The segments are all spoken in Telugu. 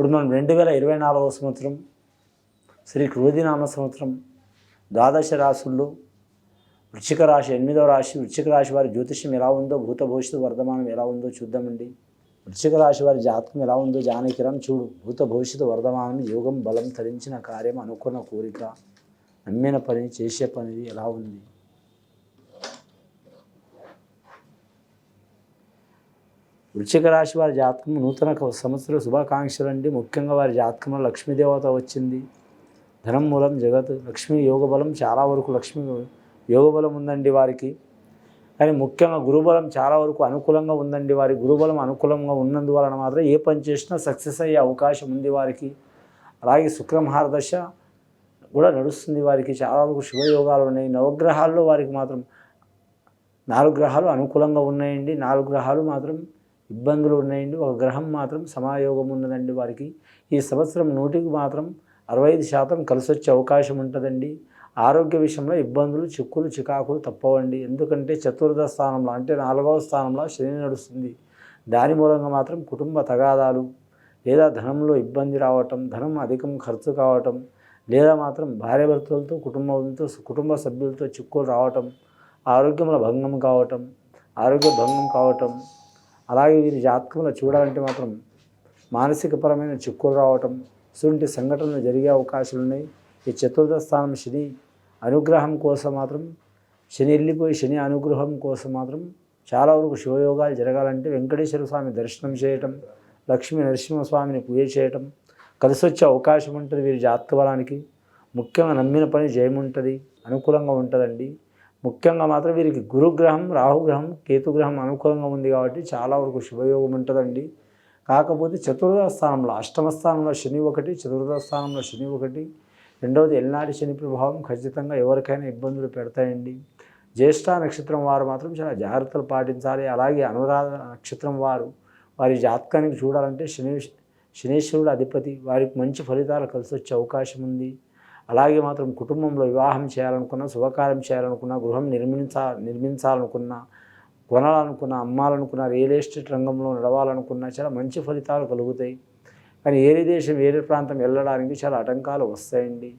ఇప్పుడు మనం 2024వ సంవత్సరం శ్రీ క్రోధినామ సంవత్సరం ద్వాదశ రాశుల్లో వృశ్చిక రాశి 8వ రాశి వృశ్చిక రాశి వారి జ్యోతిష్యం ఎలా ఉందో, భూత భవిష్యత్తు వర్ధమానం ఎలా ఉందో చూద్దామండి. వృశ్చిక రాశి వారి జాతకం ఎలా ఉందో జానకిరం చూడు. భూత భవిష్యత్తు వర్ధమానం, యోగం, బలం, తరించిన కార్యం, అనుకున్న కోరిక, నమ్మిన పని, చేసే పని ఎలా ఉంది. వృశ్చిక రాశి వారి జాతకం నూతన సంవత్సర శుభాకాంక్షలు అండి. ముఖ్యంగా వారి జాతకంలో లక్ష్మీదేవత వచ్చింది. ధనం మూలం జగత్, లక్ష్మీ యోగ బలం, చాలా వరకు లక్ష్మీ యోగ బలం ఉందండి వారికి. కానీ ముఖ్యంగా గురుబలం చాలా వరకు అనుకూలంగా ఉందండి. వారి గురుబలం అనుకూలంగా ఉన్నందువలన మాత్రం ఏ పని చేసినా సక్సెస్ అయ్యే అవకాశం ఉంది వారికి. అలాగే శుక్రమహారదశ కూడా నడుస్తుంది వారికి. చాలా వరకు శుభయోగాలు ఉన్నాయి. నవగ్రహాల్లో వారికి మాత్రం 4 గ్రహాలు అనుకూలంగా ఉన్నాయండి. 4 గ్రహాలు మాత్రం ఇబ్బందులు ఉన్నాయండి. ఒక గ్రహం మాత్రం సమాయోగం ఉన్నదండి వారికి. ఈ సంవత్సరం 100కి మాత్రం 65% కలిసి వచ్చే అవకాశం ఉంటుందండి. ఆరోగ్య విషయంలో ఇబ్బందులు, చిక్కులు, చికాకులు తప్పవండి. ఎందుకంటే చతుర్థ స్థానంలో అంటే 4వ స్థానంలో శని నడుస్తుంది. దాని మూలంగా మాత్రం కుటుంబ తగాదాలు లేదా ధనంలో ఇబ్బంది రావటం, ధనం అధికం ఖర్చు కావటం, లేదా మాత్రం భార్యాభర్తలతో కుటుంబ సభ్యులతో చిక్కులు రావటం, ఆరోగ్యంలో భంగం కావటం, అలాగే వీరి జాతకంలో చూడాలంటే మాత్రం మానసికపరమైన చిక్కులు రావటం, ఇటువంటి సంఘటనలు జరిగే అవకాశాలు ఉన్నాయి. ఈ చతుర్థ స్థానం శని అనుగ్రహం కోసం మాత్రం శని అనుగ్రహం కోసం మాత్రం చాలా వరకు శివయోగాలు జరగాలంటే వెంకటేశ్వర స్వామి దర్శనం చేయటం, లక్ష్మీ నరసింహస్వామిని పూజ చేయటం కలిసి వచ్చే అవకాశం ఉంటుంది వీరి జాతక బలానికి. ముఖ్యంగా నమ్మిన పని జయం ఉంటుంది, అనుకూలంగా ఉంటుందండి. ముఖ్యంగా మాత్రం వీరికి గురుగ్రహం, రాహుగ్రహం, కేతుగ్రహం అనుకూలంగా ఉంది కాబట్టి చాలా వరకు శుభయోగం ఉంటుందండి. కాకపోతే చతుర్థ స్థానంలో అష్టమ స్థానంలో శని ఒకటి, చతుర్థ స్థానంలో శని ఒకటి. రెండవది ఎల్నాటి శని ప్రభావం ఖచ్చితంగా ఎవరికైనా ఇబ్బందులు పెడతాయండి. జ్యేష్ఠ నక్షత్రం వారు మాత్రం చాలా జాగ్రత్తలు పాటించాలి. అలాగే అనురాధ నక్షత్రం వారి జాతకానికి చూడాలంటే శనీశ్వరుడు అధిపతి, వారికి మంచి ఫలితాలు కలిసి వచ్చే అవకాశం ఉంది. అలాగే మాత్రం కుటుంబంలో వివాహం చేయాలనుకున్నా, శుభకార్యం చేయాలనుకున్నా, గృహం నిర్మించాలనుకున్నా, కొనాలనుకున్నా, అమ్మాలనుకున్నా, రియల్ ఎస్టేట్ రంగంలో నడవాలనుకున్నా చాలా మంచి ఫలితాలు కలుగుతాయి. కానీ ఏరే దేశం వేరే ప్రాంతం వెళ్ళడానికి చాలా ఆటంకాలు వస్తాయండి.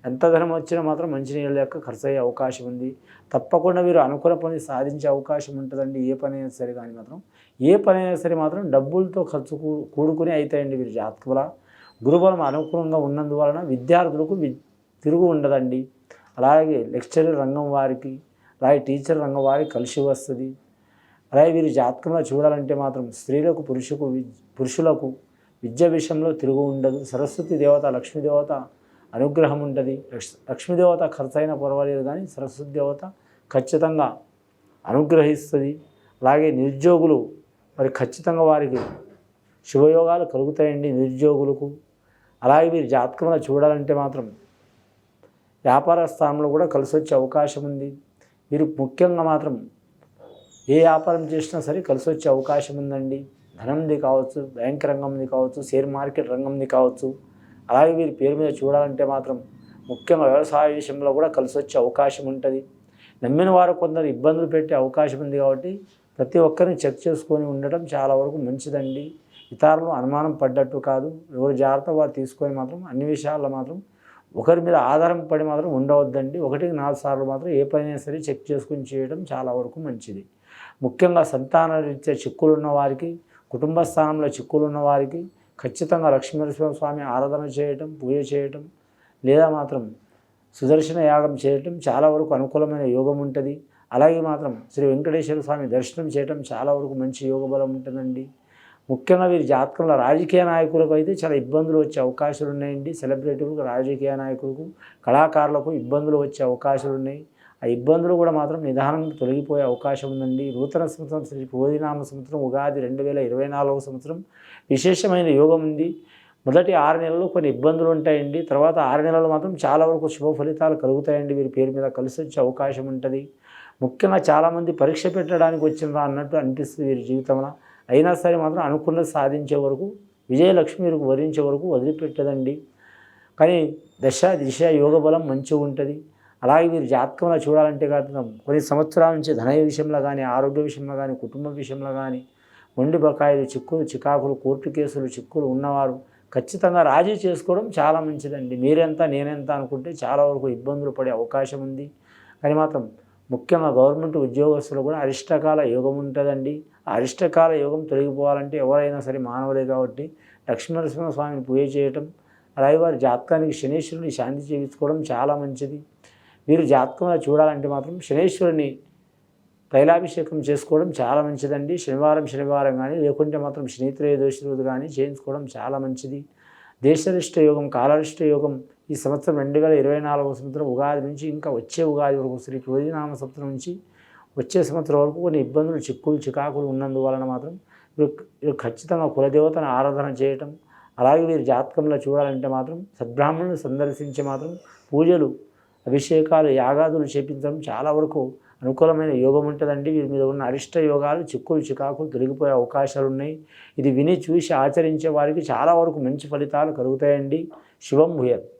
ఎంత ధనం వచ్చినా మాత్రం మంచినీళ్ళ యొక్క ఖర్చు అయ్యే అవకాశం ఉంది. తప్పకుండా మీరు అనుకున్న పని సాధించే అవకాశం ఉంటుందండి. ఏ పని అయినా సరే మాత్రం డబ్బులతో ఖర్చు కూడుకుని అవుతాయండి వీరి జాతకుల. గురుబలం అనుకూలంగా ఉన్నందువలన విద్యార్థులకు తిరుగు ఉండదండి. అలాగే లెక్చరర్ రంగం వారికి, అలాగే టీచర్ రంగం వారికి కలిసి వస్తుంది. అలాగే వీరి జాతకంలో చూడాలంటే మాత్రం స్త్రీలకు పురుషులకు విద్య విషయంలో తిరుగు ఉండదు. సరస్వతి దేవత, లక్ష్మీదేవత అనుగ్రహం ఉంటుంది. లక్ష్మీదేవత ఖర్చు అయినా పర్వాలేదు కానీ సరస్వతి దేవత ఖచ్చితంగా అనుగ్రహిస్తుంది. అలాగే నిరుద్యోగులు మరి ఖచ్చితంగా వారికి శుభయోగాలు కలుగుతాయండి నిరుద్యోగులకు. అలాగే వీరి జాతకంలో చూడాలంటే మాత్రం వ్యాపార స్థానంలో కూడా కలిసి వచ్చే అవకాశం ఉంది. వీరు ముఖ్యంగా మాత్రం ఏ వ్యాపారం చేసినా సరే కలిసి వచ్చే అవకాశం ఉందండి. ధనంది కావచ్చు, బ్యాంక్ రంగంది కావచ్చు, షేర్ మార్కెట్ రంగంది కావచ్చు. అలాగే వీరి పేరు మీద చూడాలంటే మాత్రం ముఖ్యంగా వ్యవసాయ విషయంలో కూడా కలిసి వచ్చే అవకాశం ఉంటుంది. నమ్మిన వారు కొందరు ఇబ్బందులు పెట్టే అవకాశం ఉంది కాబట్టి ప్రతి ఒక్కరిని చెక్ చేసుకొని ఉండటం చాలా వరకు మంచిదండి. ఇతరులు అనుమానం పడ్డట్టు కాదు. ఎవరు జాగ్రత్త వారు తీసుకొని మాత్రం అన్ని విషయాల్లో మాత్రం ఒకరి మీద ఆధారం పడి మాత్రం ఉండవద్దండి. 1-4 సార్లు మాత్రం ఏ పనైనా సరే చెక్ చేసుకొని చేయడం చాలా వరకు మంచిది. ముఖ్యంగా సంతాన రీత్యా చిక్కులు ఉన్న వారికి, కుటుంబ స్థానంలో చిక్కులు ఉన్న వారికి ఖచ్చితంగా లక్ష్మీనరసింహస్వామి ఆరాధన చేయటం, పూజ చేయటం, లేదా మాత్రం సుదర్శన యాగం చేయటం చాలా వరకు అనుకూలమైన యోగం ఉంటుంది. అలాగే మాత్రం శ్రీ వెంకటేశ్వర స్వామి దర్శనం చేయటం చాలా వరకు మంచి యోగ బలం ఉంటుందండి. ముఖ్యంగా వీరి జాతకంలో రాజకీయ నాయకులకు అయితే చాలా ఇబ్బందులు వచ్చే అవకాశాలు ఉన్నాయండి. సెలబ్రిటీలకు, రాజకీయ నాయకులకు, కళాకారులకు ఇబ్బందులు వచ్చే అవకాశాలు ఉన్నాయి. ఆ ఇబ్బందులు కూడా మాత్రం నిదానంగా తొలగిపోయే అవకాశం ఉందండి. నూతన సంవత్సరం శ్రీ క్రోధినామ సంవత్సరం ఉగాది 2024వ సంవత్సరం విశేషమైన యోగం ఉంది. మొదటి 6 నెలలు కొన్ని ఇబ్బందులు ఉంటాయండి. తర్వాత 6 నెలలు మాత్రం చాలా వరకు శుభ ఫలితాలు కలుగుతాయండి. వీరి పేరు మీద కలిసి వచ్చే అవకాశం ఉంటుంది. ముఖ్యంగా చాలామంది పరీక్ష పెట్టడానికి వచ్చినరా అన్నట్టు అనిపిస్తుంది వీరి జీవితంలో. అయినా సరే మాత్రం అనుకున్నది సాధించే వరకు, విజయలక్ష్మి వీరికి వరించే వరకు వదిలిపెట్టదండి. కానీ దశ దిశ యోగ బలం మంచిగా ఉంటుంది. అలాగే వీరి జాతకంలో చూడాలంటే కాదు కొన్ని సంవత్సరాల నుంచి ధన విషయంలో కానీ, ఆరోగ్య విషయంలో కానీ, కుటుంబ విషయంలో కానీ మొండి బకాయిలు, చిక్కులు, చికాకులు, కోర్టు కేసులు, చిక్కులు ఉన్నవారు ఖచ్చితంగా రాజీ చేసుకోవడం చాలా మంచిదండి. మీరెంత నేనెంత అనుకుంటే చాలా వరకు ఇబ్బందులు పడే అవకాశం ఉంది. కానీ మాత్రం ముఖ్యంగా గవర్నమెంట్ ఉద్యోగస్తులు కూడా అరిష్టకాల యోగం ఉంటుందండి. ఆ అరిష్టకాల యోగం తొలగిపోవాలంటే ఎవరైనా సరే మానవులే కాబట్టి లక్ష్మీనరసింహస్వామిని పూజ చేయటం, అలాగే వారి జాతకానికి శనీశ్వరుని శాంతి చేయించుకోవడం చాలా మంచిది. మీరు జాతకంలో చూడాలంటే మాత్రం శనీశ్వరుని తైలాభిషేకం చేసుకోవడం చాలా మంచిదండి. శనివారం కానీ లేకుంటే మాత్రం శనిత్రయోదశి రోజు కానీ చేయించుకోవడం చాలా మంచిది. దేశరిష్ట యోగం, కాలరిష్ట యోగం ఈ సంవత్సరం 2024 సంవత్సరం ఉగాది నుంచి ఇంకా వచ్చే ఉగాది వరకు శ్రీ క్రోధినామ సంవత్సరం నుంచి వచ్చే సంవత్సరం వరకు కొన్ని ఇబ్బందులు, చిక్కులు, చికాకులు ఉన్నందువలన మాత్రం వీరు ఖచ్చితంగా కులదేవతను ఆరాధన చేయటం, అలాగే వీరి జాతకంలో చూడాలంటే మాత్రం సద్బ్రాహ్మణులను సందర్శించి మాత్రం పూజలు, అభిషేకాలు, యాగాదులు చేపించడం చాలా వరకు అనుకూలమైన యోగం ఉంటుందండి. వీరి మీద ఉన్న అరిష్ట యోగాలు, చిక్కులు, చికాకులు తొలగిపోయే అవకాశాలు ఉన్నాయి. ఇది విని చూసి ఆచరించే వారికి చాలా వరకు మంచి ఫలితాలు కలుగుతాయండి. శుభం భూయాత్.